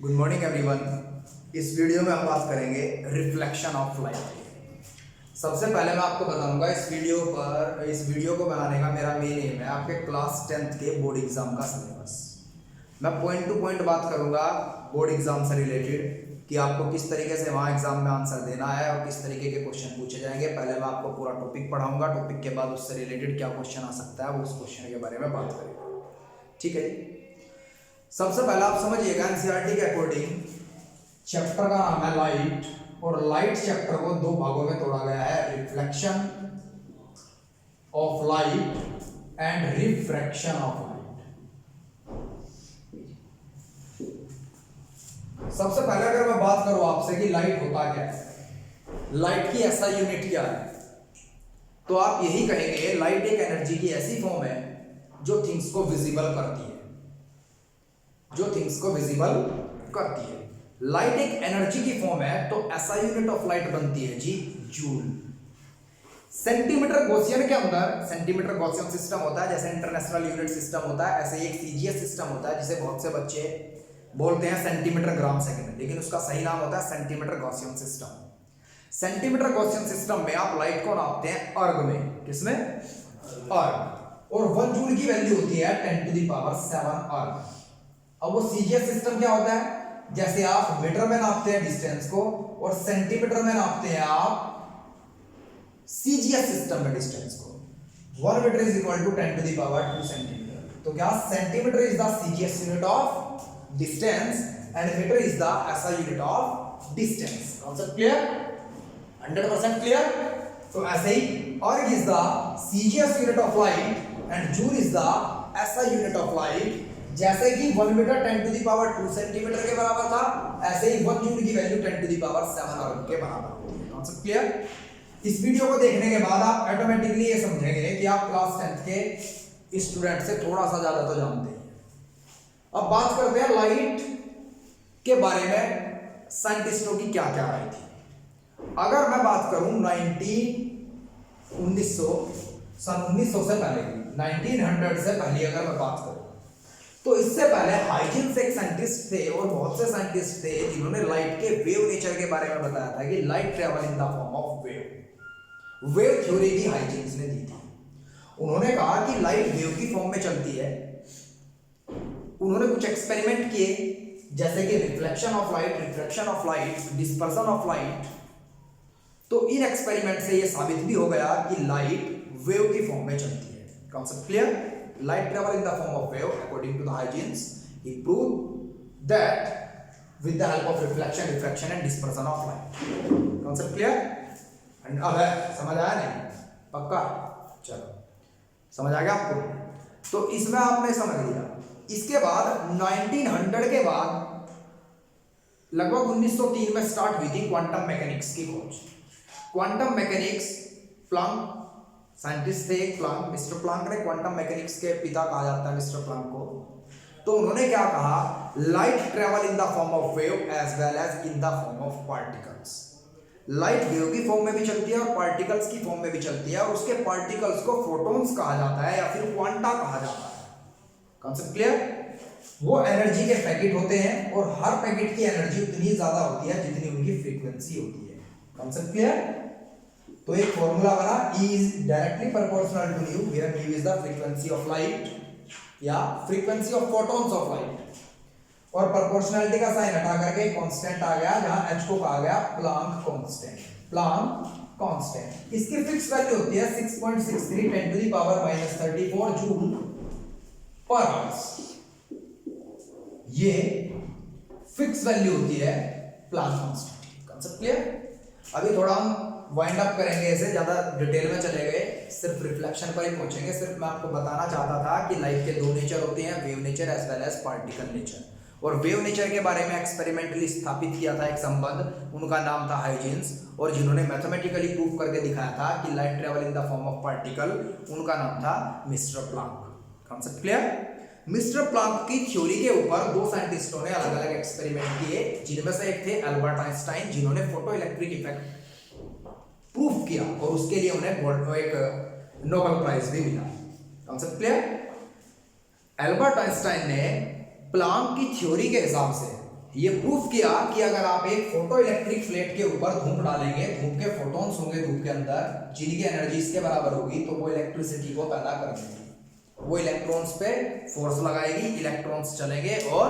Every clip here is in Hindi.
Good morning everyone. इस वीडियो में हम बात करेंगे रिफ्लेक्शन ऑफ लाइट। सबसे पहले मैं आपको बताऊंगा इस वीडियो को बनाने का मेरा मेन एम है आपके क्लास 10th के बोर्ड एग्जाम का सिलेबस। मैं पॉइंट टू पॉइंट बात करूंगा बोर्ड एग्जाम से रिलेटेड कि आपको किस तरीके से वहाँ एग्जाम में आंसर देना है और किस तरीके के क्वेश्चन पूछे जाएंगे। पहले मैं आपको पूरा टॉपिक पढ़ाऊंगा, टॉपिक के बाद उससे रिलेटेड क्या क्वेश्चन आ सकता है वो उस क्वेश्चन के बारे में बात करेंगे। ठीक है जी। सबसे पहले आप समझिएगा एनसीईआरटी के अकॉर्डिंग चैप्टर का नाम है लाइट और लाइट चैप्टर को दो भागों में तोड़ा गया है, reflection of light and refraction of light. सबसे पहले अगर मैं बात करूं आपसे कि लाइट होता क्या है, लाइट की ऐसा यूनिट क्या है, तो आप यही कहेंगे लाइट एक एनर्जी की ऐसी फॉर्म है जो थिंग्स को विजिबल करती है, है। लाइट एक एनर्जी की फॉर्म है तो ऐसा यूनिट ऑफ लाइट बनती है जी जूल। सेंटीमीटर गॉसियन के अंदर सेंटीमीटर गॉसियन सिस्टम होता है, जैसे इंटरनेशनल यूनिट सिस्टम होता है, ऐसे एक सीजीएस सिस्टम होता है जिसे बहुत से बच्चे बोलते हैं सेंटीमीटर ग्राम सेकंड, लेकिन उसका सही नाम होता है centimetre Gaussian system. Centimetre Gaussian system में आप लाइट को नापते हैं अर्ग में, किसमें? अर्ग। और 1 जूल की वैल्यू होती है 10⁻⁷ अर्ग। अब वो सीजीएस सिस्टम क्या होता है, जैसे आप मीटर में नापते हैं डिस्टेंस को और सेंटीमीटर में नापते हैं आप सीजीएस सिस्टम में डिस्टेंस को। 1 metre is equal to 10⁻² centimetre. तो क्या centimetre is the CGS unit of distance and metre is the SI unit of distance. Concept clear? 100% clear? तो ऐसे ही erg is the CGS unit of light and joule is the SI unit of light. जैसे कि 1 मीटर 10⁻² सेंटीमीटर के बराबर था, ऐसे ही 1 जूल की वैल्यू 10⁻⁷ अर्ग के बराबर होती है। Concept clear? इस वीडियो को देखने के बाद आप ऑटोमेटिकली ये समझेंगे कि आप क्लास 10th के स्टूडेंट से थोड़ा सा ज्यादा तो जानते हैं। अब बात करते हैं लाइट के बारे में साइंटिस्टों की क्या क्या राय थी। अगर मैं बात करूं 1900 से पहले की, 1900 से पहले अगर मैं बात करूं तो इससे पहले हाइजेंस एक साइंटिस्ट थे और बहुत से साइंटिस्ट थे जिन्होंने लाइट के वेव नेचर के बारे में बताया था कि light travel in the form of wave. Wave theory भी हाइजेंस ने दी थी। उन्होंने कहा कि लाइट वेव की फॉर्म में चलती है। उन्होंने कुछ एक्सपेरिमेंट किए जैसे कि reflection of light, refraction of light, dispersion of light. तो इन एक्सपेरिमेंट से यह साबित भी हो गया कि लाइट वेव की फॉर्म में चलती है। Concept clear? Light travel in the form of wave according to the Huygens. He proved that with the help of reflection, diffraction and dispersion of light. Concept clear? And अब है समझ आया नहीं? पक्का? चलो समझ आ गया आपको? तो इसमें आपने समझ लिया। इसके बाद 1900 के बाद लगभग 1903 में स्टार्ट हुई थी क्वांटम मैकेनिक्स की खोज। क्वांटम मैकेनिक्स प्लांक साइंटिस्ट थे, प्लांक, मिस्टर प्लांक ने क्वांटम मैकेनिक्स के पिता कहा जाता है मिस्टर प्लांक को। तो उन्होंने क्या कहा, light travel in the form of wave as well as in the form of particles. Light wave की फॉर्म में भी चलती है और पार्टिकल्स की फॉर्म में भी चलती है और उसके पार्टिकल्स को फोटॉन्स कहा जाता है या फिर क्वांटा कहा जाता है। Concept clear? वो एनर्जी के पैकेट होते हैं और हर पैकेट की एनर्जी उतनी ज्यादा होती है जितनी उनकी फ्रीक्वेंसी होती है। Concept clear? तो एक फॉर्मूला बना, E is directly proportional to nu, where nu is the frequency of light या frequency of photons of light। और प्रोपोर्शनलिटी का साइन हटा करके कांस्टेंट आ गया जहां h को कहा गया प्लांक कांस्टेंट। प्लांक कांस्टेंट इसकी फिक्स वैल्यू होती है 6.63 10⁻⁻34 जूल पर आवर्स। ये फिक्स वैल्यू होती है प्लांक कांस्टेंट। Concept clear? अभी थोड़ा हम वाइंड अप करेंगे, ऐसे ज्यादा डिटेल में चले गए, सिर्फ रिफ्लेक्शन पर ही पहुंचेंगे। सिर्फ मैं आपको बताना चाहता था कि लाइट के दो नेचर होते हैं, wave nature as well as particle nature. और वेव नेचर के बारे में एक्सपेरिमेंटली स्थापित किया था एक संबंध, उनका नाम था हाइजेंस। और जिन्होंने मैथमेटिकली प्रूव करके दिखाया था कि light travel in the form of particle, उनका नाम था mister Planck. Concept clear? Mister Planck की थ्योरी के ऊपर दो साइंटिस्टों ने अलग अलग एक्सपेरिमेंट किए, जिनमें से एक थे अल्बर्ट आइंस्टाइन, जिन्होंने फोटो इलेक्ट्रिक इफेक्ट प्रूफ किया और उसके लिए उन्हें एक नोबेल प्राइज भी मिला। Concept clear? अल्बर्ट आइंस्टाइन ने प्लांक की थ्योरी के हिसाब से ये प्रूफ किया कि अगर आप एक फोटो इलेक्ट्रिक प्लेट के ऊपर धूप डालेंगे, धूप के फोटॉन्स होंगे धूप के अंदर, जिनकी एनर्जी इसके बराबर होगी, तो वो इलेक्ट्रिसिटी को पैदा कर देंगे। वो इलेक्ट्रॉन्स पे फोर्स लगाएगी, इलेक्ट्रॉन्स चलेंगे और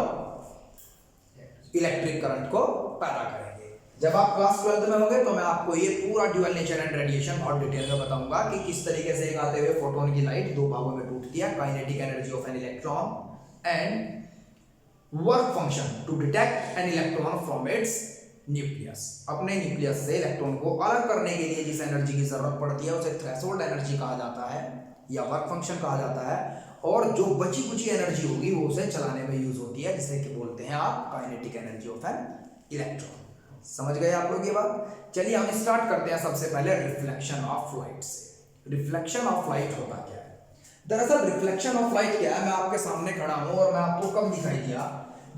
इलेक्ट्रिक करंट को पैदा करेंगे। जब आप क्लास 12 में होंगे तो मैं आपको ये पूरा ड्यूअल नेचर एंड रेडिएशन बहुत डिटेल में बताऊंगा कि किस तरीके से एक आते हुए फोटोन की लाइट दो भागों में टूटती है, kinetic energy of an electron and work function to detect an electron from its nucleus. अपने न्यूक्लियस से इलेक्ट्रॉन को अलग करने के लिए जिस एनर्जी की जरूरत पड़ती है उसे थ्रेशोल्ड एनर्जी कहा जाता है या वर्क फंक्शन कहा जाता है, और जो बची कुची एनर्जी होगी वो उसे चलाने में यूज होती है, जिसे कि बोलते हैं आप kinetic energy of an electron. समझ गए आप लोग ये बात? चलिए हम स्टार्ट करते हैं सबसे पहले रिफ्लेक्शन ऑफ लाइट से। रिफ्लेक्शन ऑफ लाइट होता क्या है? दरअसल रिफ्लेक्शन ऑफ लाइट क्या है, मैं आपके सामने खड़ा हूं और मैं आपको कब दिखाई दिया,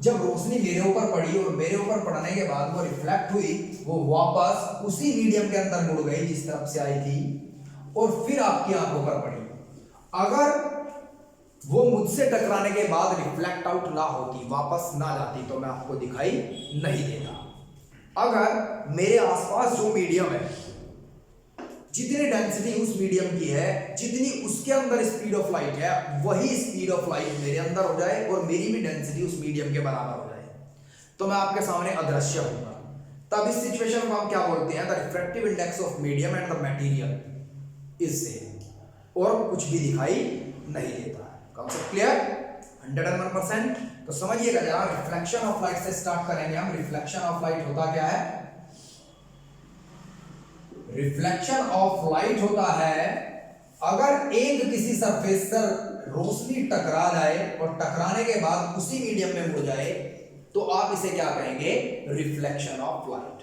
जब रोशनी मेरे ऊपर पड़ी और मेरे ऊपर पड़ने के बाद वो रिफ्लेक्ट हुई, वो वापस उसी मीडियम के अंदर मुड़ गई जिस तरफ से आई थी और फिर आपकी आंखों पर पड़ी। अगर वो मुझसे टकराने के बाद रिफ्लेक्ट आउट ना होती, वापस ना जाती, तो मैं आपको दिखाई नहीं देता। अगर मेरे आसपास जो मीडियम है, जितनी डेंसिटी उस मीडियम की है, जितनी उसके अंदर स्पीड ऑफ लाइट है, वही स्पीड ऑफ लाइट मेरे अंदर हो जाए और मेरी भी डेंसिटी उस मीडियम के बराबर हो जाए, तो मैं आपके सामने अदृश्य होगा। तब इस सिचुएशन को हम क्या बोलते हैं? The refractive index of medium and the material is same, और कुछ भी दिखाई नहीं देता है। Concept clear? 101%। तो समझिएगा जरा, रिफ्लेक्शन ऑफ लाइट से स्टार्ट करेंगे हम। रिफ्लेक्शन ऑफ लाइट होता क्या है? रिफ्लेक्शन ऑफ लाइट होता है अगर एक किसी सरफेस पर रोशनी टकरा जाए और टकराने के बाद उसी मीडियम में मुड़ जाए, तो आप इसे क्या कहेंगे? Reflection of light.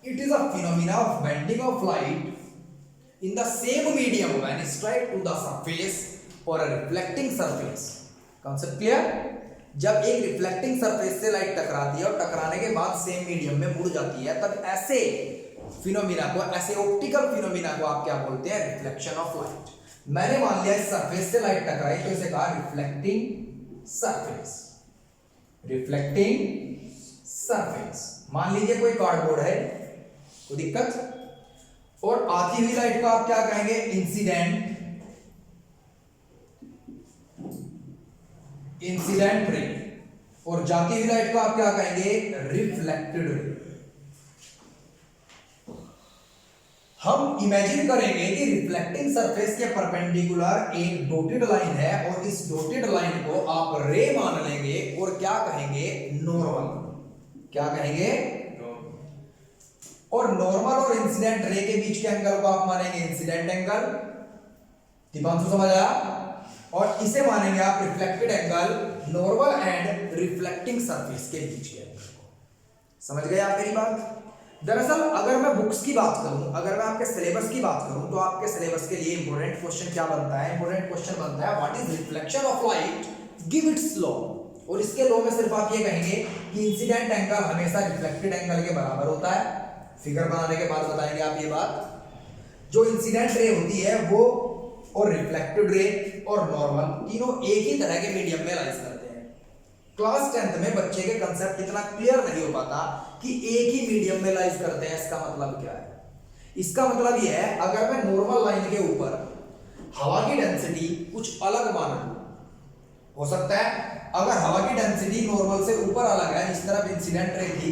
It is a phenomena of bending of light in the same medium when strike to the surface और a reflecting surface. Concept clear? जब एक रिफ्लेक्टिंग सरफेस से लाइट टकराती है और टकराने के बाद सेम मीडियम में मुड़ जाती है, तब ऐसे फिनोमिना को, ऐसे ऑप्टिकल फिनोमिना को आप क्या बोलते हैं? Reflection of light. मैंने मान लिया इस सरफेस से लाइट टकराई तो इसे कहा रिफ्लेक्टिंग सरफेस। Reflecting surface. मान लीजिए कोई कार्डबोर्ड है, कोई दिक्कत, और आती हुई लाइट को आप क्या कहेंगे? इंसिडेंट रे, और जाती हुई लाइट को आप क्या कहेंगे? Reflected ray. हम इमेजिन करेंगे कि रिफ्लेक्टिंग सरफेस के परपेंडिकुलर एक डॉटेड लाइन है और इस डॉटेड लाइन को आप रे मान लेंगे और क्या कहेंगे? नॉर्मल। क्या कहेंगे? और नॉर्मल और इंसिडेंट रे के बीच के एंगल को आप मानेंगे इंसिडेंट एंगल। दीपांशु समझ आया? और इसे मानेंगे आप reflected angle, normal and reflecting surface के बीच के एंगल को। समझ गए आप मेरी बात? दरअसल अगर मैं बुक्स की बात करूं, अगर मैं आपके सिलेबस की बात करूं, तो आपके सिलेबस के लिए इंपॉर्टेंट क्वेश्चन क्या बनता है? इंपॉर्टेंट क्वेश्चन बनता है what is reflection of light, give its law. और इसके लॉ में सिर्फ आप ये कहेंगे कि इंसिडेंट एंगल हमेशा रिफ्लेक्टेड एंगल के बराबर होता है। फिगर बनाने के बाद बताएंगे आप ये बात। जो इंसिडेंट रे होती है वो, और रिफ्लेक्टेड रे और नॉर्मल, तीनों एक ही तरह के मीडियम में लाइज करते हैं। क्लास 10th में बच्चे के कंसेप्ट इतना क्लियर नहीं हो पाता कि एक ही मीडियम में लाइज करते हैं। इसका मतलब क्या है? इसका मतलब यह है, अगर मैं नॉर्मल लाइन के ऊपर हवा की डेंसिटी कुछ अलग मानूं, हो सकता है अगर हवा की डेंसिटी नॉर्मल से ऊपर अलग है, इस तरफ इंसिडेंट रे थी,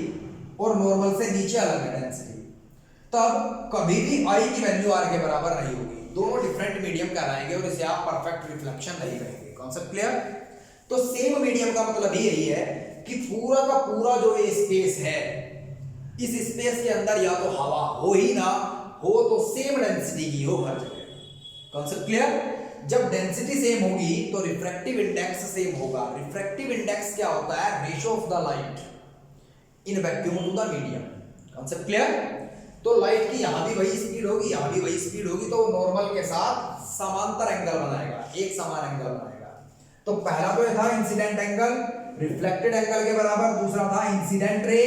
और नॉर्मल से नीचे अलग है डेंसिटी, तब कभी भी आई की वैल्यू आर के बराबर नहीं होगी। दोनों डिफरेंट मीडियम कहलाएंगे और इसे आप परफेक्ट रिफ्लेक्शन नहीं कहेंगे। Concept clear? तो सेम मीडियम का मतलब ही यही है कि पूरा का पूरा जो ये स्पेस है, इस स्पेस के अंदर या तो हवा हो ही ना हो, तो सेम डेंसिटी की हो हर जगह। Concept clear? जब डेंसिटी सेम होगी तो रिफ्रैक्टिव इंडेक्स सेम होगा। रिफ्रैक्टिव इंडेक्स क्या होता है? Ratio of the light in vacuum to the medium. Concept clear? तो लाइट की यहां भी वही स्पीड होगी, यहां भी वही स्पीड होगी, तो वो नॉर्मल के साथ समांतर एंगल बनाएगा, एक समान एंगल बनाएगा। तो पहला तो था इंसिडेंट एंगल रिफ्लेक्टेड एंगल के बराबर, दूसरा था incident ray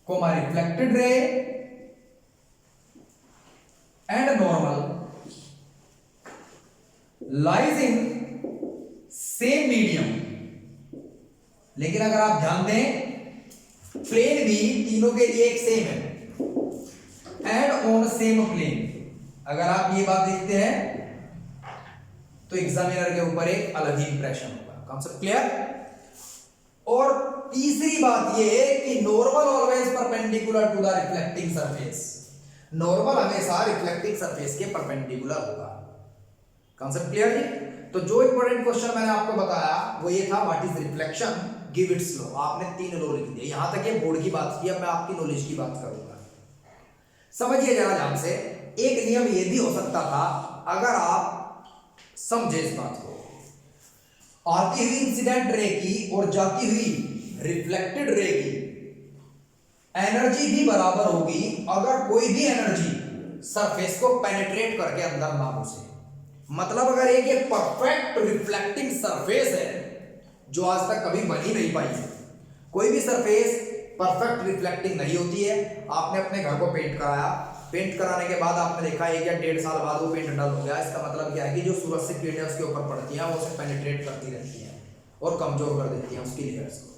comma reflected ray and normal lies in same medium, लेकिन अगर आप ध्यान दें प्लेन भी तीनों के लिए एक सेम है, एंड ऑन सेम प्लेन। अगर आप ये बात देखते हैं तो एग्जामिनर के ऊपर एक अलग ही इंप्रेशन होगा। Concept clear? और तीसरी बात ये है कि normal always perpendicular to the reflecting surface. Normal हमेशा रिफ्लेक्टिंग सरफेस के परपेंडिकुलर होगा। कॉन्सेप्ट क्लियर जी? तो जो इंपॉर्टेंट क्वेश्चन मैंने आपको बताया वो ये था, what is reflection, give its law. आपने 3 लॉ लिख दिए। यहां तक ये बोर्ड की बात की, अब मैं आपकी नॉलेज की बात करूंगा। समझिए जरा ध्यान से, एक नियम ये भी हो सकता था, अगर आप समझे इस बात को, आती हुई इंसिडेंट रे की और जाती हुई रिफ्लेक्टेड रे की एनर्जी भी बराबर होगी अगर कोई भी एनर्जी सरफेस को पेनिट्रेट करके अंदर ना घुसे। मतलब अगर एक परफेक्ट रिफ्लेक्टिंग सरफेस है जो आज तक कभी बन ही नहीं पाई है, कोई भी सरफेस परफेक्ट रिफ्लेक्टिंग नहीं होती है। आपने अपने घर को पेंट कराया, पेंट कराने के बाद आपने देखा 1 या 1.5 साल बाद वो पेंट डल हो गया। इसका मतलब क्या है कि जो सूरज से किरणें उसके ऊपर पड़ती हैं वो उसे पेनिट्रेट करती रहती हैं और कमजोर कर देती हैं उसकी लेयर्स को।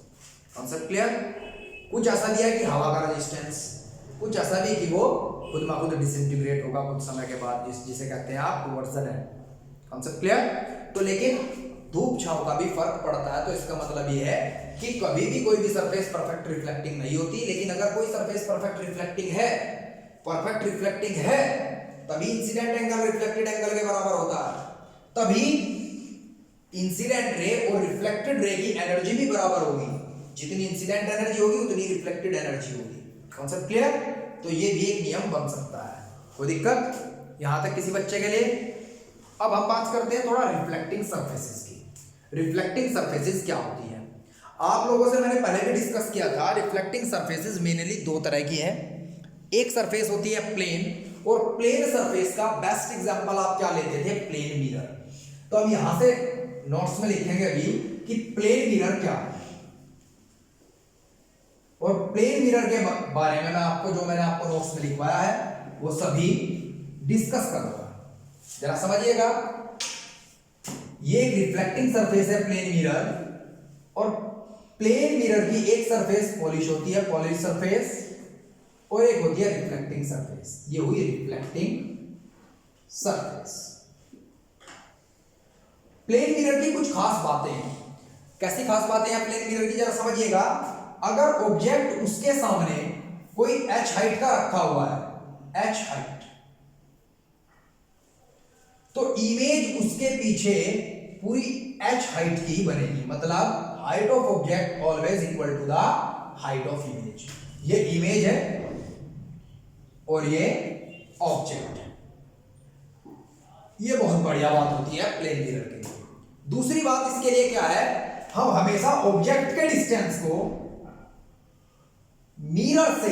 Concept clear? कुछ ऐसा दिया है कि हवा का रेजिस्टेंस, कुछ ऐसा भी कि वो खुद में खुद डिसइंटीग्रेट होगा कुछ समय के बाद, जिसे कहते हैं आप कन्वर्जन है। Concept clear? तो लेकिन धूप छांव का भी फर्क पड़ता है। तो इसका मतलब ये है कि कभी भी कोई भी सरफेस परफेक्ट रिफ्लेक्टिंग नहीं होती, लेकिन अगर कोई सरफेस परफेक्ट रिफ्लेक्टिंग है तभी इंसिडेंट एंगल रिफ्लेक्टेड एंगल के बराबर होता है, तभी इंसिडेंट रे और रिफ्लेक्टेड रे की एनर्जी भी बराबर होगी। जितनी इंसिडेंट एनर्जी होगी उतनी रिफ्लेक्टेड एनर्जी होगी। Concept clear? तो ये भी एक नियम बन सकता है। कोई दिक्कत यहां तक किसी बच्चे के लिए? अब हम बात करते हैं थोड़ा रिफ्लेक्टिंग सरफेसेस की। रिफ्लेक्टिंग सरफेसेस क्या होती है? आप लोगों से मैंने पहले भी डिस्कस किया था, रिफ्लेक्टिंग सरफेसेस मेनली 2 तरह की है। एक सरफेस होती है प्लेन, और प्लेन सरफेस का बेस्ट एग्जांपल आप क्या लेते थे? Plane mirror. तो हम यहां से नोट्स में लिखेंगे अभी कि प्लेन मिरर क्या है, और प्लेन मिरर के बारे में मैंने आपको नोट्स में लिखवाया है वो सभी डिस्कस करूंगा। जरा समझिएगा, ये एक रिफ्लेक्टिंग सरफेस है प्लेन मिरर, और प्लेन मिरर की एक सरफेस पॉलिश होती है, पॉलिश सरफेस, और एक होती है रिफ्लेक्टिंग सरफेस। ये हुई रिफ्लेक्टिंग सरफेस। प्लेन मिरर की कुछ खास बातें हैं। कैसी खास बातें हैं प्लेन मिरर की, जरा समझिएगा। अगर ऑब्जेक्ट उसके सामने कोई h हाइट का रखा हुआ है, h हाइट, तो इमेज उसके पीछे पूरी h हाइट की ही बनेगी। मतलब height of object always equal to the height of image. ये इमेज है और ये ऑब्जेक्ट है। ये बहुत बढ़िया बात होती है प्लेन मिरर के लिए। दूसरी बात इसके लिए क्या है, हम हमेशा ऑब्जेक्ट के डिस्टेंस को मिरर से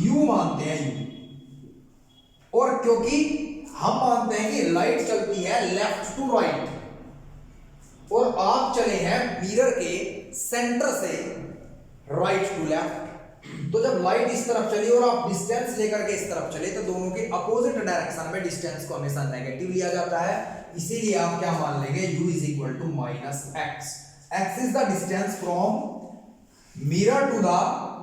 u मानते हैं, u। और क्योंकि हम मानते हैं कि लाइट चलती है लेफ्ट टू राइट, और आप चले हैं मिरर के सेंटर से राइट टू लेफ्ट, तो जब लाइट इस तरफ चली और आप डिस्टेंस लेकर के इस तरफ चले तो दोनों के अपोजिट डायरेक्शन में डिस्टेंस को हमेशा नेगेटिव लिया जाता है। इसीलिए आप क्या मान लेंगे, u is equal to minus X. X is the distance from mirror to the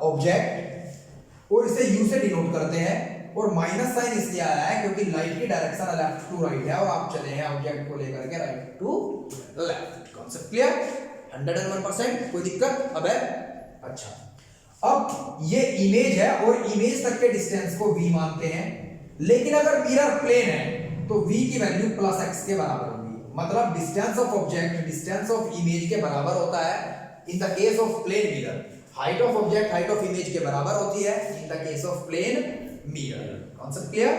object, और इसे u से डिनोट करते हैं, और माइनस साइन इसलिए आया है क्योंकि लाइट की डायरेक्शन लेफ्ट टू राइट है और आप चले हैं ऑब्जेक्ट को लेकर के right to left. Concept clear? 101%? कोई दिक्कत? अब है अच्छा। अब ये इमेज है और इमेज तक के डिस्टेंस को v मानते हैं, लेकिन अगर मिरर प्लेन है तो v की वैल्यू प्लस x के बराबर होगी। मतलब distance of object distance of image के बराबर होता है in the case of plane mirror. Height of object height of image के बराबर होती है in the case of plane mirror. Concept clear?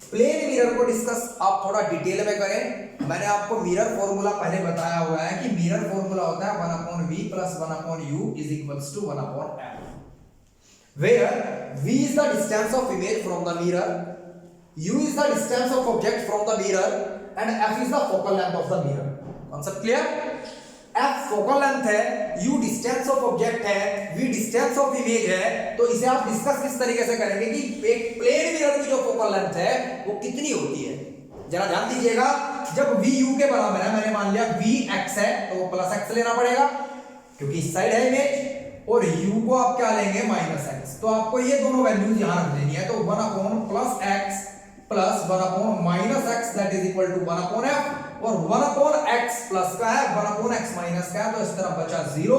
Plane mirror को डिस्कस आप थोड़ा डिटेल में करें। मैंने आपको मिरर फॉर्मूला पहले बताया हुआ है कि मिरर फॉर्मूला होता है 1/v + 1/u is equals to 1/m, where v is the distance of image from the mirror, u is the distance of object from the mirror, and f is the focal length of the mirror. Concept clear? f focal length है, u distance of object है, v distance of image है। तो इसे आप डिस्कस किस तरीके से करेंगे कि एक प्लेन मिरर की जो फोकल लेंथ है वो कितनी होती है। जरा ध्यान दीजिएगा, जब v u के बराबर है, मैंने मान लिया v x है तो प्लस x लेना पड़ेगा, क्योंकि इस साइड है इमेज, और u को आप क्या लेंगे -x। तो आपको ये दोनों वैल्यूज यहां रख देनी है। तो 1/+x plus 1/-x that is equal to 1/f, और 1/x प्लस का है 1/x माइनस का है, तो इस तरफ बचा 0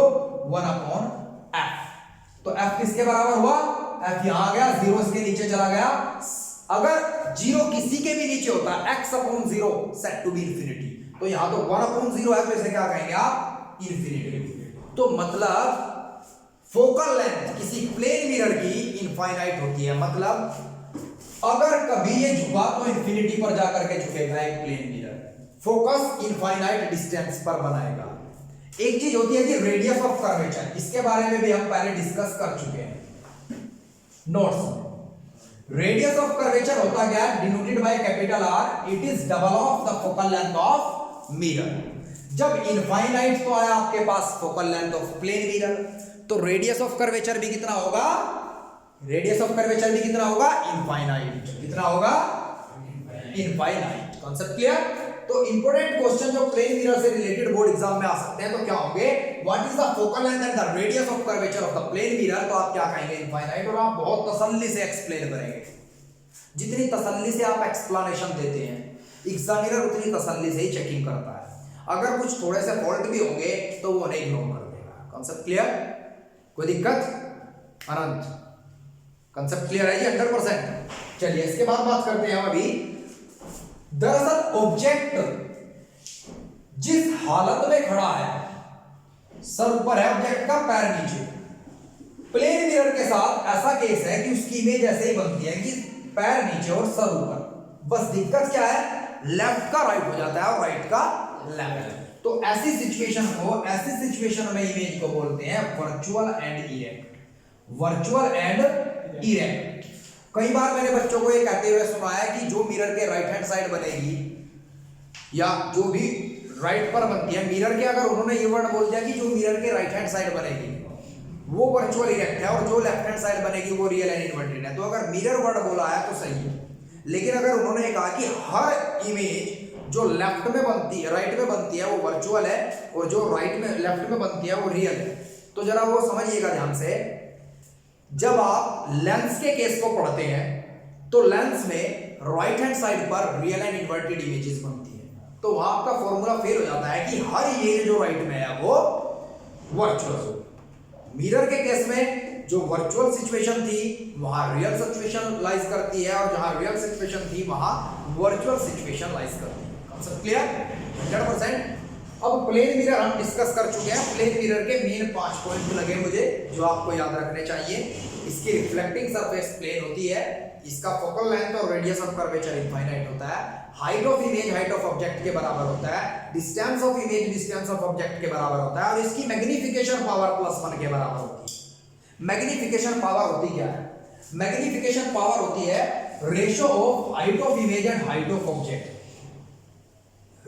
1/f। तो f किसके बराबर हुआ, f यहां आ गया, 0 इसके नीचे चला गया। अगर 0 किसी के भी नीचे होता है x/0 set to B infinity, तो यहां तो 1/0 है, तो इसे क्या कहेंगे आप, इंफिनिटी। तो मतलब फोकल लेंथ किसी प्लेन मिरर की इनफाइनाइट होती है। मतलब अगर कभी ये झुका तो इंफिनिटी पर जाकर के झुकेगा एक plane mirror, focus infinite distance पर बनाएगा। एक चीज होती है कि रेडियस ऑफ कर्वेचर, इसके बारे में भी हम पहले डिस्कस कर चुके हैं नोट्स में। रेडियस ऑफ कर्वेचर होता क्या है, denoted by capital R, it is double of the focal length of mirror. जब इनफाइनाइट तो आया आपके पास focal length of plane mirror, तो रेडियस ऑफ कर्वेचर भी कितना होगा, रेडियस ऑफ कर्वेचर भी कितना होगा, इनफाइनाइट। कितना होगा, इनफाइनाइट। Concept clear. तो इंपॉर्टेंट क्वेश्चन जो प्लेन मिरर से रिलेटेड बोर्ड एग्जाम में आ सकते हैं, तो क्या होंगे, what is the focal length and the radius of curvature of the plane mirror, तो आप क्या कहेंगे, इनफाइनाइट। और आप बहुत तसल्ली से एक्सप्लेन करेंगे। जितनी तसल्ली से आप एक्सप्लेनेशन देते हैं, एग्जामिनर उतनी तसल्ली से ही चेकिंग करता है। अगर कुछ थोड़े से फॉल्ट भी होंगे तो वो नहीं इग्नोर कर देगा। कांसेप्ट क्लियर, कोई दिक्कत, अनंत कांसेप्ट क्लियर है जी 100%। चलिए इसके बाद बात करते हैं हम अभी। दरअसल ऑब्जेक्ट जिस हालत में खड़ा है, सर ऊपर है ऑब्जेक्ट का, पैर नीचे, प्लेन मिरर के साथ ऐसा केस है कि उसकी इमेज ऐसे ही बनती है कि पैर नीचे और सर ऊपर। बस दिक्कत क्या है, लेफ्ट का राइट हो जाता है और राइट का लेफ्ट। तो ऐसी सिचुएशन में इमेज को बोलते हैं virtual and erect. Virtual and erect. कई बार मैंने बच्चों को ये कहते हुए सुना है कि जो मिरर के राइट हैंड साइड बनेगी, या जो भी राइट पर बनती है मिरर के, अगर उन्होंने ये वर्ड बोल दिया कि जो मिरर के राइट हैंड साइड बनेगी वो वर्चुअल इरेक्ट है, और जो लेफ्ट हैंड साइड बनेगी वो रियल एंड इन्वर्टेड है। तो अगर मिरर वर्ड बोला है तो सही है, लेकिन अगर उन्होंने कहा कि हर इमेज जो लेफ्ट में बनती है, राइट में बनती है, वो वर्चुअल है, और जो राइट में लेफ्ट में बनती है वो रियल है, तो जरा वो समझिएगा ध्यान से। जब आप लेंस के केस को पढ़ते हैं तो लेंस में राइट हैंड साइड पर रियल एंड इन्वर्टेड इमेजेस बनती है, तो वहां आपका फॉर्मूला फेल हो जाता है कि हर इमेज जो राइट में है वो वर्चुअल हो। मिरर के केस में जो वर्चुअल सिचुएशन थी वहां रियल सिचुएशन लाइज करती है, और जहां रियल सिचुएशन थी वहां वर्चुअल सिचुएशन लाइज करती है। Concept clear 100%। अब प्लेन मिरर हम डिस्कस कर चुके हैं। प्लेन मिरर के मेन 5 पॉइंट लगे मुझे जो आपको याद रखने चाहिए। इसकी रिफ्लेक्टिंग सरफेस प्लेन होती है, इसका फोकल लेंथ और रेडियस ऑफ कर्वेचर इनफाइनाइट होता है, height of image height of object के बराबर होता है, distance of image distance of object के बराबर होता है, और इसकी मैग्नीफिकेशन पावर +1 के बराबर होती है। मैग्नीफिकेशन पावर होती क्या है, मैग्नीफिकेशन पावर होती है ratio of height of image and height of object.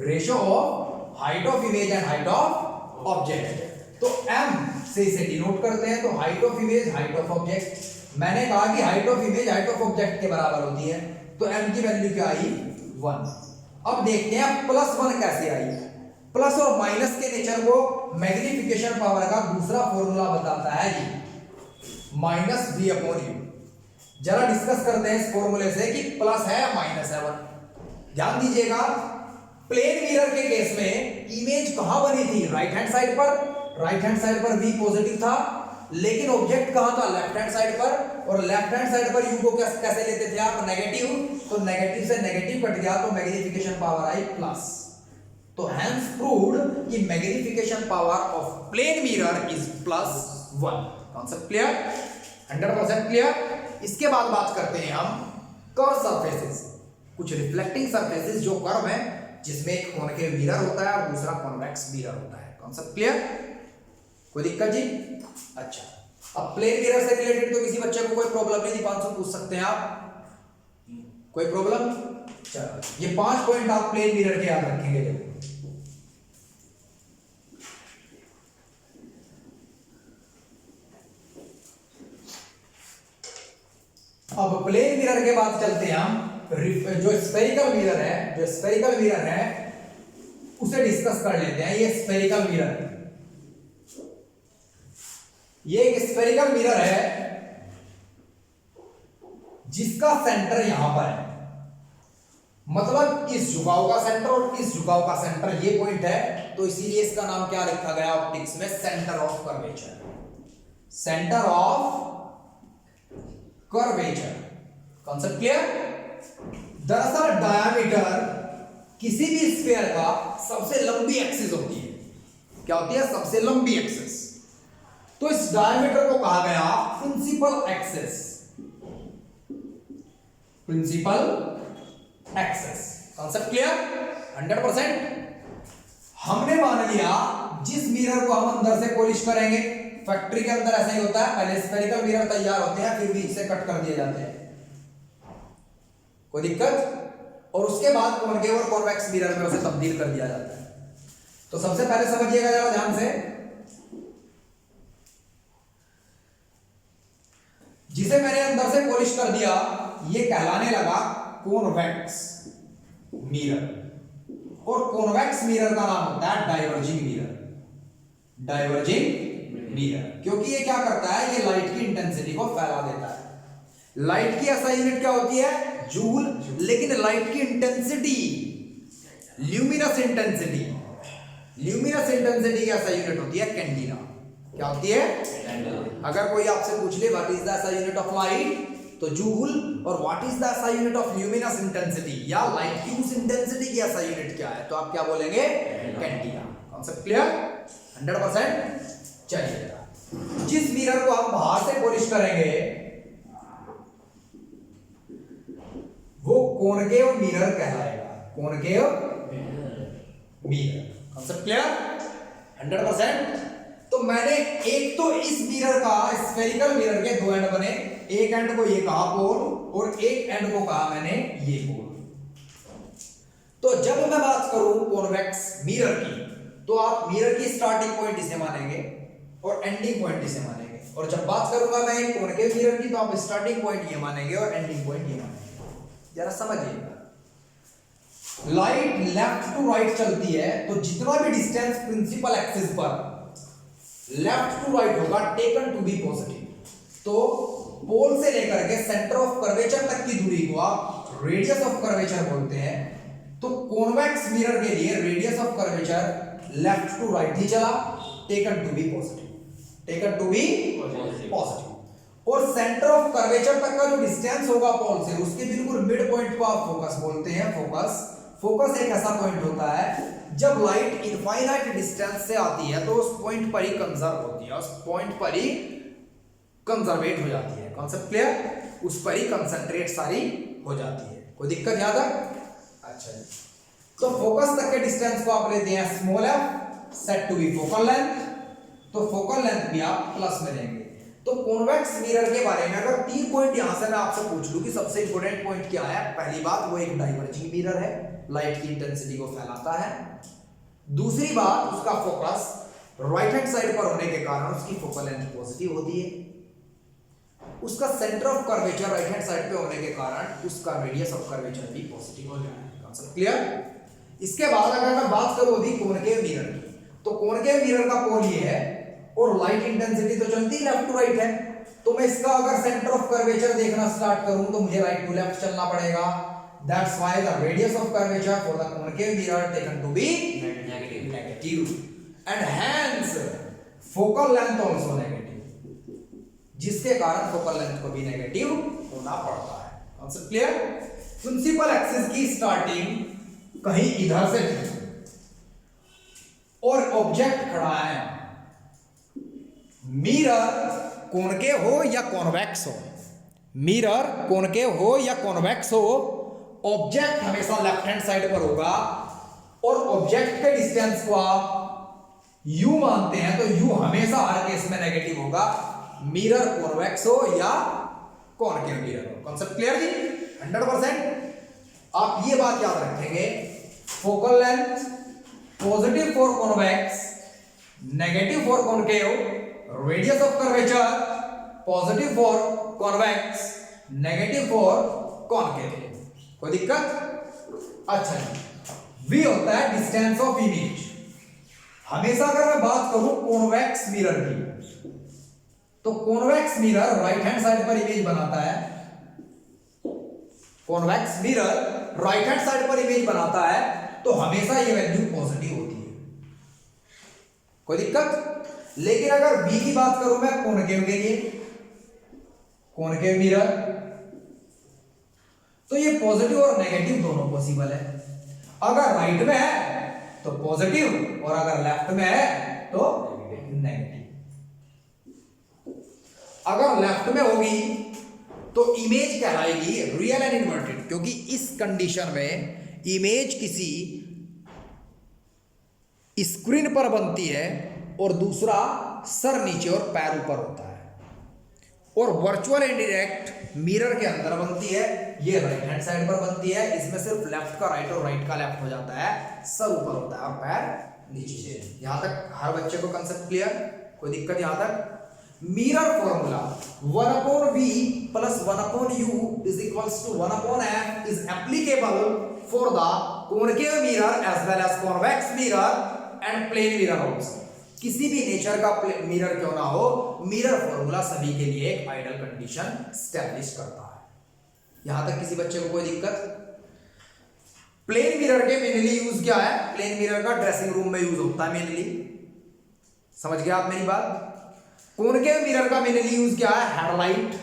Ratio of height of image and height of object. तो m से इसे डिनोट करते हैं, तो height of image height of object. मैंने कहा कि height of image height of object के बराबर होती है, तो m की वैल्यू क्या आई 1। अब देखते हैं +1 कैसे आई। प्लस और माइनस के नेचर को मैग्नीफिकेशन पावर का दूसरा फॉर्मूला बताता है जी, -v/u। जरा डिस्कस करते हैं इस फॉर्मूले से कि प्लस है या माइनस है 1। ध्यान दीजिएगा, प्लेन मिरर के केस में इमेज कहां बनी थी, राइट हैंड साइड पर। राइट हैंड साइड पर v पॉजिटिव था, लेकिन ऑब्जेक्ट कहां था, लेफ्ट हैंड साइड पर, और लेफ्ट हैंड साइड पर u को कैसे लेते थे आप, नेगेटिव। तो नेगेटिव से नेगेटिव कट गया, तो मैग्नीफिकेशन पावर आई प्लस। तो हेंस प्रूव्ड कि magnification power of plane mirror is +1। Concept clear 100% clear. इसके बाद बात करते हैं हम कर्व सरफेसेस। कुछ रिफ्लेक्टिंग सरफेसेस जो कर्व है, जिसमें एक कॉनकेव मिरर होता है और दूसरा कॉन्वेक्स मिरर होता है। कांसेप्ट क्लियर, कोई दिक्कत जी। अच्छा, अब प्लेन मिरर से रिलेटेड तो किसी बच्चे को कोई प्रॉब्लम नहीं, दीपांशु पूछ सकते हैं आप, कोई प्रॉब्लम। चलो ये 5 पॉइंट आप प्लेन मिरर के याद रखेंगे। जब अब प्लेन मिरर के बाद चलते हैं हम जो स्फेरिकल मिरर है उसे डिस्कस कर लेते हैं। ये स्फेरिकल मिरर, ये एक स्फेरिकल मिरर है जिसका सेंटर यहां पर है, मतलब इस झुकाव का सेंटर और इस झुकाव का सेंटर ये पॉइंट है, तो इसीलिए इसका नाम क्या लिखा गया ऑप्टिक्स में, centre of curvature. Centre of curvature, concept clear. दरअसल डायमीटर किसी भी स्फीयर का सबसे लंबी एक्सिस होती है। क्या होती है? सबसे लंबी एक्सिस। तो इस डायमीटर को कहा गया principal axis. Principal axis, concept clear 100%। हमने मान लिया जिस मिरर को हम अंदर से पॉलिश करेंगे, फैक्ट्री के अंदर ऐसा ही होता है, पहले स्फेरिकल मिरर तैयार होते हैं फिर बीच से कट कर दिए जाते हैं, कोई दिक्कत, और उसके बाद कॉनकेव और कॉन्वेक्स मिरर में उसे तब्दील कर दिया जाता है। तो सबसे पहले समझिएगा जरा ध्यान से, जिसे मैंने अंदर से पॉलिश कर दिया ये कहलाने लगा कॉन्वेक्स मिरर, और कॉन्वेक्स मिरर का नाम होता है डाइवर्जिंग मिरर। डाइवर्जिंग मिरर क्योंकि ये क्या करता है, ये लाइट की इंटेंसिटी को फैला देता है। लाइट की ऐसा यूनिट क्या होती है? जूल, लेकिन लाइट की intensity, luminous intensity, luminous intensity की ऐसा यूनिट होती है कैंडिला। क्या होती है? अगर कोई आपसे पूछ ले व्हाट इज द ऐसा यूनिट ऑफ लाइट, तो जूल, और व्हाट इज द ऐसा यूनिट ऑफ ल्यूमिनस इंटेंसिटी या लाइट की उस इंटेंसिटी की ऐसा यूनिट क्या है, तो आप क्या बोलेंगे? कैंडिला। Concept clear 100%। चलिए, जिस मिरर को हम बाहर से पॉलिश करेंगे वो कॉनकेव मिरर कहलाएगा। Concave mirror, concept clear 100%। तो मैंने एक तो इस मिरर का, स्फेरिकल मिरर के दो एंड बने, एक एंड को ये कहा पोल और एक एंड को कहा मैंने ये पोल। तो जब मैं बात करूं कॉन्वेक्स मिरर की, तो आप मिरर की स्टार्टिंग पॉइंट इसे मानेंगे और एंडिंग पॉइंट इसे मानेंगे, और जब बात करूंगा मैं कॉनकेव मिरर की, तो आप स्टार्टिंग पॉइंट ये मानेंगे और एंडिंग पॉइंट ये मानेंगे। जरा समझिएगा, लाइट लेफ्ट टू राइट चलती है तो जितना भी डिस्टेंस प्रिंसिपल एक्सिस पर लेफ्ट टू राइट होगा टेकन टू बी पॉजिटिव, तो पोल से लेकर के सेंटर ऑफ कर्वेचर तक की दूरी को आप रेडियस ऑफ कर्वेचर बोलते हैं। तो कॉन्वेक्स मिरर के लिए radius of curvature left to right ही चला, taken to be positive, taken to be positive. और सेंटर ऑफ कर्वेचर तक का जो डिस्टेंस होगा पोल से, उसके बिल्कुल मिड पॉइंट को आप फोकस बोलते हैं। फोकस, फोकस एक ऐसा पॉइंट होता है जब लाइट इनफाइनाइट डिस्टेंस से आती है तो उस पॉइंट पर ही कंजर्व होती है, उस पॉइंट पर ही कंजर्वेट हो जाती है। Concept clear? उस पर ही कंसंट्रेट सारी हो जाती है। कोई दिक्कत याद है? अच्छा जी, तो फोकस तक के डिस्टेंस को आप लेते हैं small F, set to be focal length, तो फोकल लेंथ भी आप प्लस में लेंगे। तो कॉन्वेक्स मिरर के बारे में अगर 3 पॉइंट यहां से मैं आपसे पूछ लूं कि सबसे इंपॉर्टेंट पॉइंट क्या है, पहली बात वो एक डाइवर्जिंग मिरर है, लाइट की इंटेंसिटी को फैलाता है। दूसरी बात, उसका फोकस राइट हैंड साइड पर होने के कारण उसकी फोकल लेंथ पॉजिटिव होती है। उसका centre of curvature right hand side पे होने के कारण उसका रेडियस ऑफ कर्वेचर भी पॉजिटिव हो जाता है। Concept clear? इसके बाद अगर मैं बात करूं अभी कॉनकेव मिरर की, तो कॉनकेव मिरर का पोल ये है और लाइट इंटेंसिटी तो चलती लेफ्ट टू राइट है, तो मैं इसका अगर सेंटर ऑफ कर्वेचर देखना स्टार्ट करूं तो मुझे राइट टू लेफ्ट चलना पड़ेगा। That's why the radius of curvature for the concave mirror taken to be negative, and hence focal length also negative, जिसके कारण फोकल लेंथ को भी नेगेटिव होना पड़ता है। Concept clear? प्रिंसिपल एक्सिस की स्टार्टिंग कहीं इधर से थी और ऑब्जेक्ट खड़ा है, मिरर कॉनकेव हो या कॉन्वेक्स हो, मिरर कॉनकेव हो या कॉन्वेक्स हो, ऑब्जेक्ट हमेशा लेफ्ट हैंड साइड पर होगा और ऑब्जेक्ट के डिस्टेंस को आप u मानते हैं तो u हमेशा हर केस में नेगेटिव होगा, मिरर कॉन्वेक्स हो या कॉनकेव मिरर हो। कॉन्सेप्ट क्लियर जी 100%। आप ये बात याद रखेंगे, focal length positive for convex, negative for concave, radius of curvature positive for convex, negative for concave. कोई दिक्कत? अच्छा, v होता है डिस्टेंस ऑफ इमेज। हमेशा अगर मैं बात करूं कॉन्वेक्स मिरर की, तो convex mirror right hand side पर इमेज बनाता है, convex mirror right hand side पर इमेज बनाता है, तो हमेशा ये वैल्यू पॉजिटिव होती है, कोई दिक्कत। लेकिन अगर बी की बात करूं मैं कॉनकेव के लिए, कॉनकेव मिरर, तो ये पॉजिटिव और नेगेटिव दोनों पॉसिबल है। अगर राइट में है तो पॉजिटिव और अगर लेफ्ट में है तो नेगेटिव। अगर लेफ्ट में होगी तो इमेज कहलाएगी रियल एंड इन्वर्टेड, क्योंकि इस कंडीशन में इमेज किसी स्क्रीन पर बनती है और दूसरा सर नीचे और पैर ऊपर होता है, और वर्चुअल एंड डायरेक्ट मिरर के अंदर बनती है, ये राइट हैंड साइड पर बनती है, इसमें सिर्फ लेफ्ट का राइट और राइट का लेफ्ट हो जाता है, सर ऊपर होता है और पैर नीचे। यहां तक हर बच्चे को कंसेप्ट क्लियर, कोई दिक्कत यहां तक। Mirror formula 1/v plus 1/u is equals to 1/f is applicable for the concave mirror as well as convex mirror and plane mirror also। किसी भी नेचर का मिरर क्यों ना हो, मिरर फॉर्मूला सभी के लिए एक आइडियल कंडीशन स्टैब्लिश करता है। यहां तक किसी बच्चे को कोई दिक्कत। प्लेन मिरर के मेनली यूज क्या है, प्लेन मिरर का ड्रेसिंग रूम में यूज होता है मेनली, समझ गए आप मेरी बात। कॉनकेव मिरर का मेनली यूज क्या है, हेडलाइट,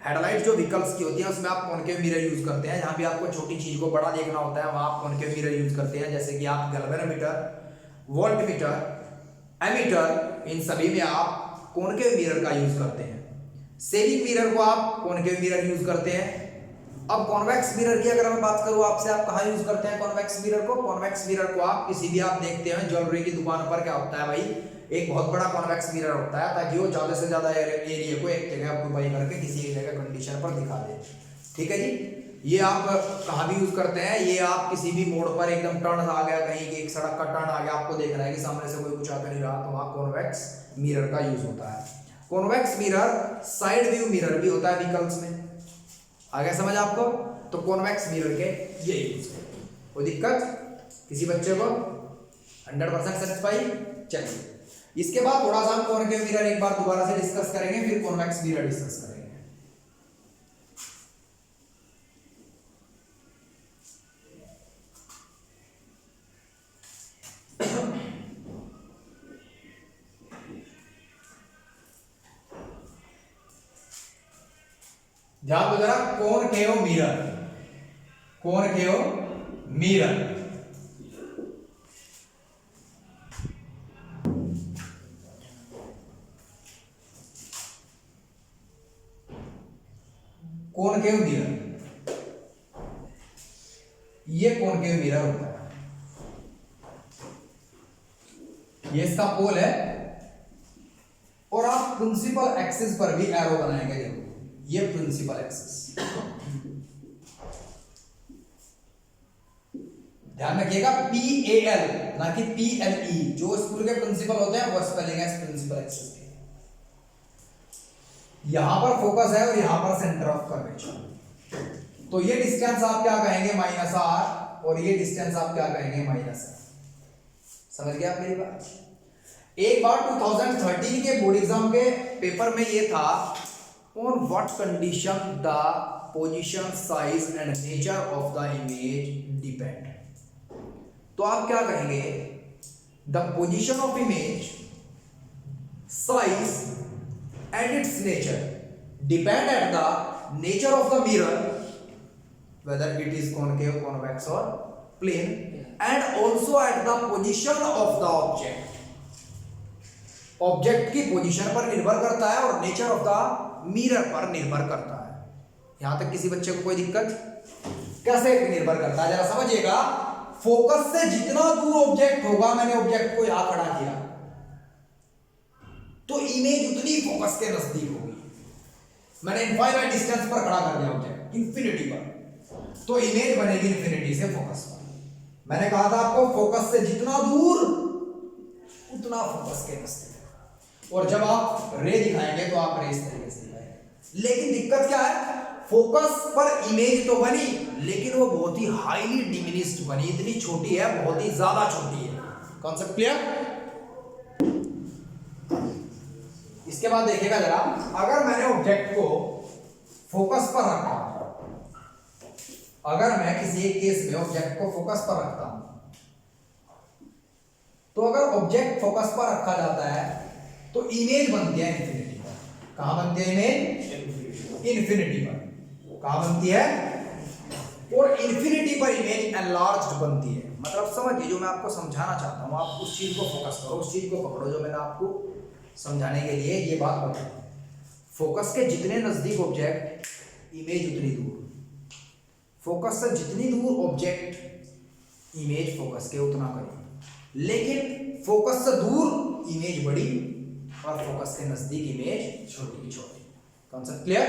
हेडलाइट जो व्हीकल्स की होती है उसमें आप कॉनकेव मिरर यूज करते हैं। जहां भी आपको छोटी चीज को बड़ा देखना होता है वहां आप कॉनकेव मिरर यूज करते हैं, जैसे कि आप गैल्वेनोमीटर, वोल्टमीटर, एमीटर, इन सभी में आप कॉनकेव मिरर का यूज करते हैं। सेविंग मिरर को आप कॉनकेव मिरर यूज करते हैं। अब कॉन्वेक्स मिरर की अगर मैं बात करूं आपसे, आप कहां यूज करते हैं कॉन्वेक्स मिरर को? कॉन्वेक्स मिरर को आप किसी भी आप देखते हैं ज्वेलरी की दुकान पर क्या होता है भाई, एक बहुत बड़ा कॉन्वेक्स मिरर होता है ताकि वो ज्यादा से ज्यादा एरिया को एक जगह ऑक्यूपाई करके किसी एक जगह कंडीशन पर दिखा दे। ठीक है जी, ये आप कहाँ भी यूज करते हैं, ये आप किसी भी मोड़ पर एकदम टर्न आ गया, कहीं एक सड़क का टर्न आ गया, आपको देख रहा है कि सामने से कोई कुछ आ नहीं रहा, तो वहां कॉन्वेक्स मिरर का यूज होता है। Convex mirror side view mirror भी होता है व्हीकल्स में, आ गया समझ आपको? तो कॉन्वेक्स मिरर के ये यूज है, कोई दिक्कत किसी बच्चे को? 100% सेटिस्फाई। चलिए इसके बाद थोड़ा सा हम कॉनकेव मिरर एक बार दोबारा से डिस्कस करेंगे, फिर कॉन्वेक्स मिरर डिस्कस करेंगे। ध्यान दो जरा, concave mirror, concave mirror, concave mirror, ये कॉनकेव मिरर होता है, ये इसका पोल है, और आप प्रिंसिपल एक्सिस पर भी एरो बनाएंगे, देखो ये प्रिंसिपल एक्सिस, ध्यान रखिएगा PAL ना कि PLE, जो स्कूल के प्रिंसिपल होते हैं वो स्पेलिंग है प्रिंसिपल एक्सिस की। यहां पर फोकस है और यहां पर सेंटर ऑफ कर्वेचर, तो ये डिस्टेंस आप क्या कहेंगे -r, और ये डिस्टेंस आप क्या कहेंगे -r। समझ गए आप मेरी बात? एक बार 2013 के बोर्ड एग्जाम के पेपर में ये था, on what condition the position, size and nature of the image depend। तो आप क्या कहेंगे, the position of image, size and its nature depend at the nature of the mirror, whether it is concave, convex or plane, and also at the position of the object। Object की पोजीशन पर निर्भर करता है और नेचर ऑफ द मिरर पर निर्भर करता है। यहां तक किसी बच्चे को कोई दिक्कत? कैसे निर्भर करता है जरा समझिएगा। फोकस से जितना दूर ऑब्जेक्ट होगा, मैंने ऑब्जेक्ट को यहां खड़ा किया तो इमेज उतनी फोकस के नजदीक होगी। मैंने इनफाइनाइट डिस्टेंस पर खड़ा कर दिया ऑब्जेक्ट, इंफिनिटी पर, तो इमेज बनेगी इंफिनिटी से फोकस पर। मैंने कहा था आपको फोकस से जितना दूर उतना फोकस के नजदीक, और जब आप रे दिखाएंगे तो आप रे इस तरीके से दिखाएंगे। लेकिन दिक्कत क्या है, फोकस पर इमेज तो बनी लेकिन वो बहुत ही हाईली डिमिनिश्ड बनी, इतनी छोटी है, बहुत ही ज्यादा छोटी है। Concept clear? इसके बाद देखिएगा जरा, अगर मैंने ऑब्जेक्ट को फोकस पर रखा, अगर मैं किसी एक केस में ऑब्जेक्ट को फोकस पर रखता हूं, तो अगर ऑब्जेक्ट फोकस पर रखा जाता है तो इमेज बनती है इन्फिनिटी पर। कहां बनती है इमेज? इन्फिनिटी पर। कहां बनती है? और इन्फिनिटी पर इमेज एनलार्ज्ड बनती है। मतलब समझिए, जो मैं आपको समझाना चाहता हूं, आप उस चीज को फोकस करो, उस चीज को पकड़ो जो मैंने आपको समझाने के लिए ये बात बताई। फोकस के जितने नजदीक ऑब्जेक्ट, इमेज उतनी दूर। फोकस से जितनी दूर ऑब्जेक्ट, इमेज फोकस के उतना करीब। लेकिन फोकस से दूर इमेज बड़ी और फोकस के नजदीक इमेज छोटी छोटी। Concept clear?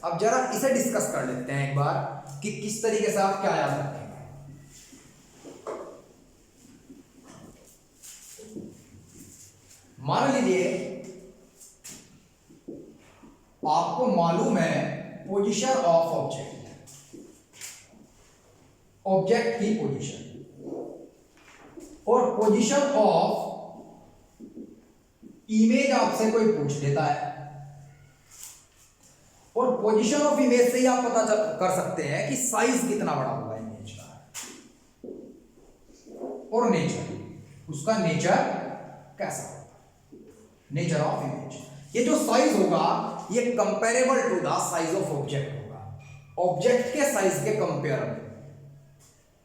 अब जरा इसे डिस्कस कर लेते हैं एक बार कि किस तरीके से आप क्या याद रखेंगे। मान लीजिए आपको मालूम है पोजीशन ऑफ ऑब्जेक्ट, ऑब्जेक्ट की पोजीशन, और पोजीशन ऑफ इमेज आपसे कोई पूछ लेता है, और पोजीशन ऑफ इमेज से ही आप पता कर सकते हैं कि साइज कितना बड़ा होगा इमेज का, और नेचर, उसका नेचर कैसा होगा, नेचर ऑफ इमेज। ये जो साइज होगा ये comparable to the size of object होगा, ऑब्जेक्ट के साइज के कंपेयर में।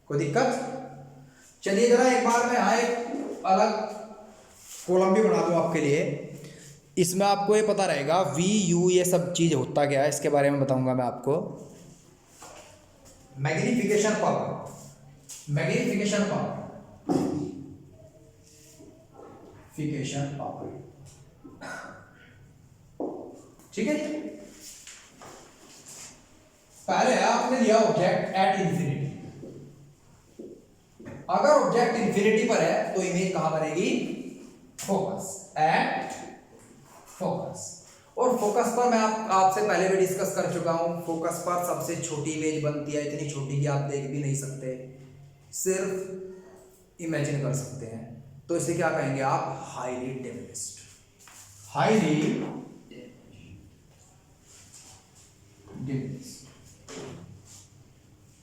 कोई दिक्कत? चलिए जरा एक बार मैं यहां एक अलग कॉलम भी बना दूं आपके लिए। इसमें आपको ये पता रहेगा वी यू ये सब चीज होता क्या है, इसके बारे में बताऊंगा मैं आपको। मैग्निफिकेशन पावर, मैग्निफिकेशन पावर, फिकेशन पावर, ठीक है। पहले आपने लिया ऑब्जेक्ट एट इंफिनिटी। अगर ऑब्जेक्ट इंफिनिटी पर है तो इमेज कहां बनेगी? Focus, at focus. और फोकस पर मैं आपसे पहले भी डिस्कस कर चुका हूं, फोकस पर सबसे छोटी इमेज बनती है, इतनी छोटी कि आप देख भी नहीं सकते, सिर्फ इमेजिन कर सकते हैं। तो इसे क्या कहेंगे आप? Highly diminished, highly diminished.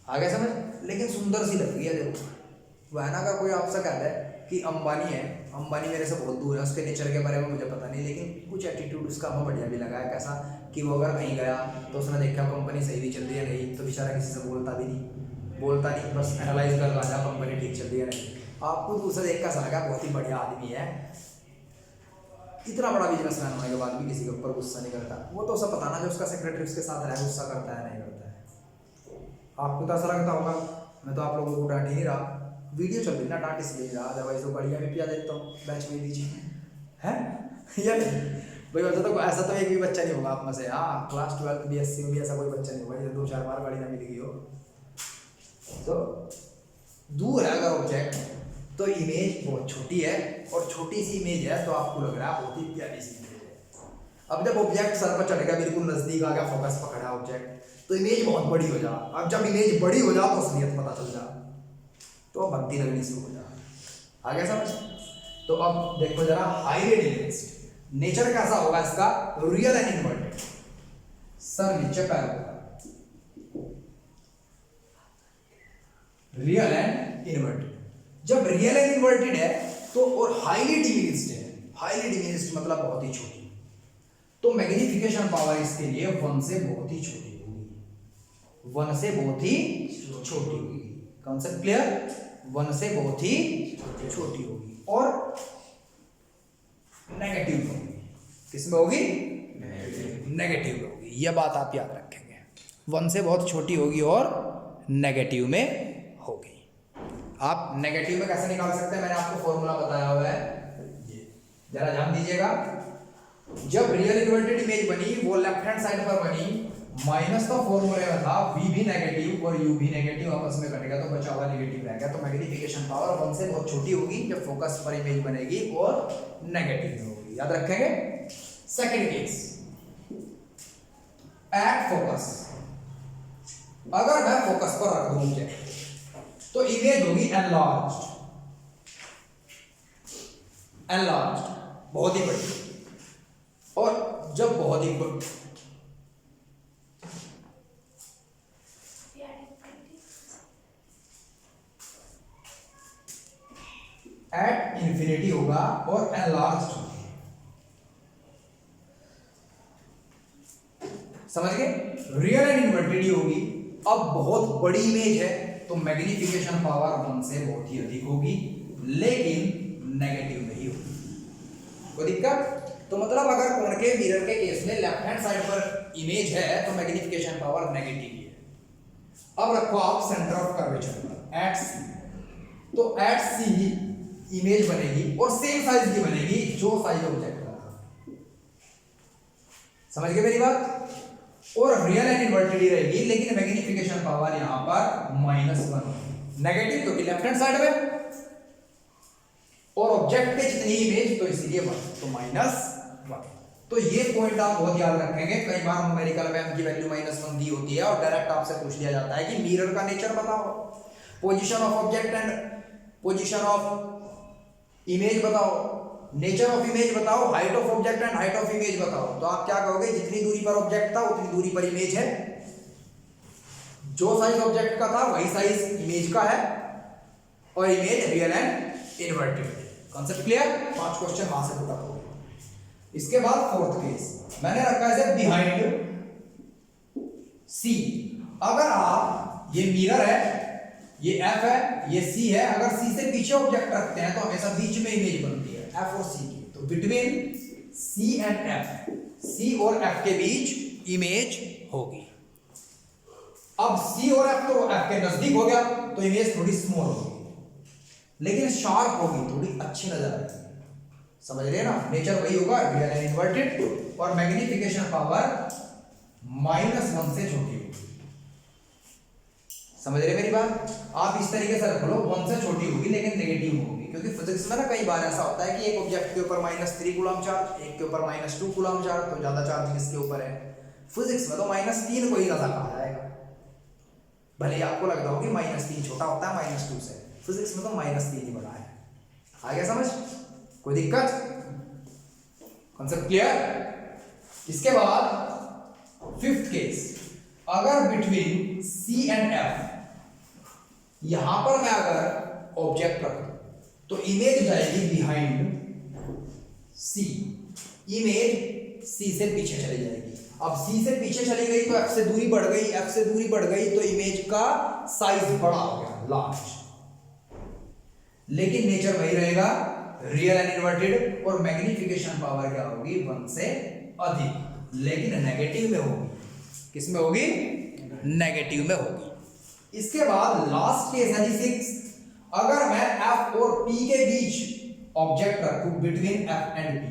आगे समझ? लेकिन सुंदर सी लग रही है। देखो वहना का कोई आपसे कहता है कि अंबानी है, अंबानी मेरे से बहुत दूर है, उसके नेचर के बारे में मुझे पता नहीं, लेकिन कुछ एटीट्यूड उसका हमें बढ़िया भी लगा है। कैसा कि वो अगर कहीं गया तो उसने देखा कंपनी सही भी चल रही है नहीं, तो बेचारा किसी से बोलता भी नहीं, बोलता नहीं, बस एनालाइज कर रहा कंपनी ठीक चल रही है नहीं। आपको दूसरा देख का लगा बहुत ही बढ़िया आदमी है, इतना बड़ा बिजनेसमैन होने के बाद भी किसी के ऊपर गुस्सा नहीं करता। वो तो उसे पता ना जो उसका सेक्रेटरी उसके साथ रहा, गुस्सा करता है नहीं करता है। आपको तो ऐसा लगता होगा मैं तो आप लोगों को डांट ही नहीं रहा, वीडियो चल रही ना, डांट इसलिए रहा, अदरवाइज तो बढ़िया भी पिया देता हूँ बैच में दीजिए है या नहीं भाई। वैसे तो ऐसा तो एक भी बच्चा नहीं होगा आप में से, हाँ क्लास 12 BSc में भी ऐसा कोई बच्चा नहीं होगा जिसे 2-4 बार गाड़ी ना मिल गई हो। तो दूर है अगर ऑब्जेक्ट तो इमेज बहुत छोटी है, और छोटी सी इमेज है तो आपको लग रहा है बहुत ही प्यारी सी इमेज है। अब जब ऑब्जेक्ट सर पर चढ़ गया, बिल्कुल नजदीक आ गया, फोकस पकड़ा ऑब्जेक्ट, तो इमेज बहुत बड़ी हो जा। अब जब इमेज बड़ी हो जा तो असलियत पता चल जा, तो बनती लगनी शुरू हो जा। आगे समझ? तो अब देखो जरा हाईली डिमिनिश्ड नेचर कैसा होगा इसका? रियल एंड इन्वर्टेड, सर नीचे पैर होगा, रियल एंड इन्वर्टेड। जब रियल एंड इन्वर्टेड है तो, और हाईली डिमिनिश्ड है, हाईली डिमिनिश्ड मतलब बहुत ही छोटी, तो मैग्निफिकेशन पावर इसके लिए 1 से बहुत ही छोटी होगी, 1 से बहुत ही छोटी होगी। Concept clear? 1 से बहुत ही छोटी होगी और नेगेटिव होगी। किसमें होगी? नेगेटिव होगी। यह बात आप याद रखेंगे, 1 से बहुत छोटी होगी और नेगेटिव में होगी। आप नेगेटिव में कैसे निकाल सकते हैं? मैंने आपको फॉर्मूला बताया हुआ है, जरा ध्यान दीजिएगा। जब रियल इन्वर्टेड इमेज बनी, वो लेफ्ट हैंड साइड पर बनी, माइनस तो फॉर्मूले में था v भी नेगेटिव और u भी नेगेटिव, आपस में कटेगा तो बचा हुआ नेगेटिव रह गया। तो मैग्निफिकेशन पावर 1 से बहुत छोटी होगी जब फोकस पर इमेज बनेगी और नेगेटिव में होगी। याद रखेंगे। सेकंड केस, एट फोकस, अगर मैं फोकस पर रख दूं मुझे तो इमेज होगी एनलार्ज्ड, एनलार्ज्ड बहुत ही बड़ी, और जब बहुत ही एट इंफिनिटी होगा और एनलार्ज्ड होगी। समझ गए? रियल एंड इन्वर्टेड होगी। अब बहुत बड़ी इमेज है तो मैग्निफिकेशन पावर 1 से बहुत ही अधिक होगी, लेकिन नेगेटिव नहीं होगी। कोई दिक्कत? तो मतलब अगर कॉनकेव मिरर के केस में लेफ्ट हैंड साइड पर इमेज है तो मैग्निफिकेशन पावर नेगेटिव ही है। अब रखो आप सेंटर ऑफ कर्वेचर पर एट सी, तो एट सी इमेज बनेगी और सेम साइज की बनेगी जो साइज ऑब्जेक्ट का। समझ गए मेरी बात? और रियल एंड इन्वर्टेड ही रहेगी, लेकिन मैग्निफिकेशन पावर यहां पर -1 नेगेटिव, क्योंकि लेफ्ट हैंड साइड में और ऑब्जेक्ट पे जितनी इमेज तो इसीलिए 1 तो -1। तो ये पॉइंट आप बहुत याद रखेंगे। कई बार न्यूमेरिकल में m की वैल्यू -1 दी होती है और डायरेक्ट आपसे पूछ लिया जाता है कि मिरर का नेचर बताओ, position of object and position of image बताओ, नेचर ऑफ इमेज बताओ, height of object and height of image बताओ। तो आप क्या कहोगे? जितनी दूरी पर ऑब्जेक्ट था उतनी दूरी पर इमेज है, जो साइज ऑब्जेक्ट का था वही साइज इमेज का है, और image real and inverted. Concept clear? 5 question वहां से पुट अप हो गए। इसके बाद फोर्थ केस मैंने रखा है बिहाइंड सी। अगर आप, ये मिरर है, ये F है, ये C है, अगर C से पीछे ऑब्जेक्ट रखते हैं तो हमेशा बीच में इमेज बनती है F और C की। तो between C and F, C और F के बीच इमेज होगी। अब C और F तो F के नजदीक हो गया तो इमेज थोड़ी स्मॉल होगी, लेकिन शार्प होगी, थोड़ी अच्छी नजर आएगी। समझ रहे हैं ना? नेचर वही होगा, रियल एंड इन्वर्टेड, और मैग्निफिकेशन पावर -1 से छोटी होगी। समझ रहे मेरी बात? आप इस तरीके से रख लो, 1 से छोटी होगी लेकिन नेगेटिव होगी, क्योंकि फिजिक्स में ना कई बार ऐसा होता है कि एक ऑब्जेक्ट के ऊपर -3 कूलम चार्ज, एक के ऊपर -2 कूलम चार्ज, तो ज्यादा चार्ज किसके ऊपर है? फिजिक्स में तो -3 को ही ज्यादा कहा जाएगा। भले आपको लगता हो कि -3 छोटा होता है -2 से, फिजिक्स में तो -3 ही बड़ा है। आ गया समझ? कोई दिक्कत? Concept clear? इसके बाद फिफ्थ केस, अगर बिटवीन C एंड F यहां पर मैं अगर ऑब्जेक्ट रख दूं तो इमेज जाएगी बिहाइंड C, इमेज C से पीछे चली जाएगी। अब C से पीछे चली गई तो F से दूरी बढ़ गई, F से दूरी बढ़ गई तो इमेज का साइज बड़ा हो गया, लार्ज, लेकिन नेचर वही रहेगा, रियल एंड इन्वर्टेड, और मैग्निफिकेशन पावर क्या होगी? 1 से अधिक, लेकिन नेगेटिव में होगी। किस में होगी? नेगेटिव में होगी। इसके बाद लास्ट केस है 6, अगर मैं F और P के बीच ऑब्जेक्ट रखूं, बिटवीन F एंड P,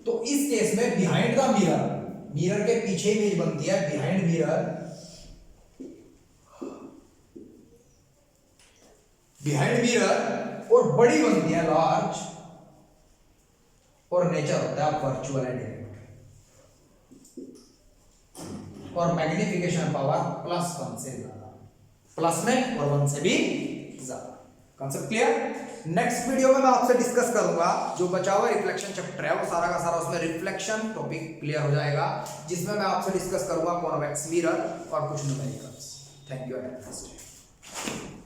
तो इस केस में बिहाइंड द मिरर, मिरर के पीछे इमेज बनती है, बिहाइंड मिरर, बिहाइंड मिरर, और बड़ी बनती है, लार्ज, और नेचर होता है वर्चुअल एंड रियल, और मैग्निफिकेशन पावर +1 से ज्यादा, प्लस में और 1 से भी ज्यादा। Concept clear? नेक्स्ट वीडियो में मैं आपसे डिस्कस करूंगा जो बचा हुआ रिफ्लेक्शन चैप्टर है, वो सारा का सारा उसमें रिफ्लेक्शन टॉपिक क्लियर हो जाएगा, जिसमें मैं आपसे डिस्कस करूंगा कॉन्वेक्स मिरर और कुछ न्यूमेरिकल्स। Thank you and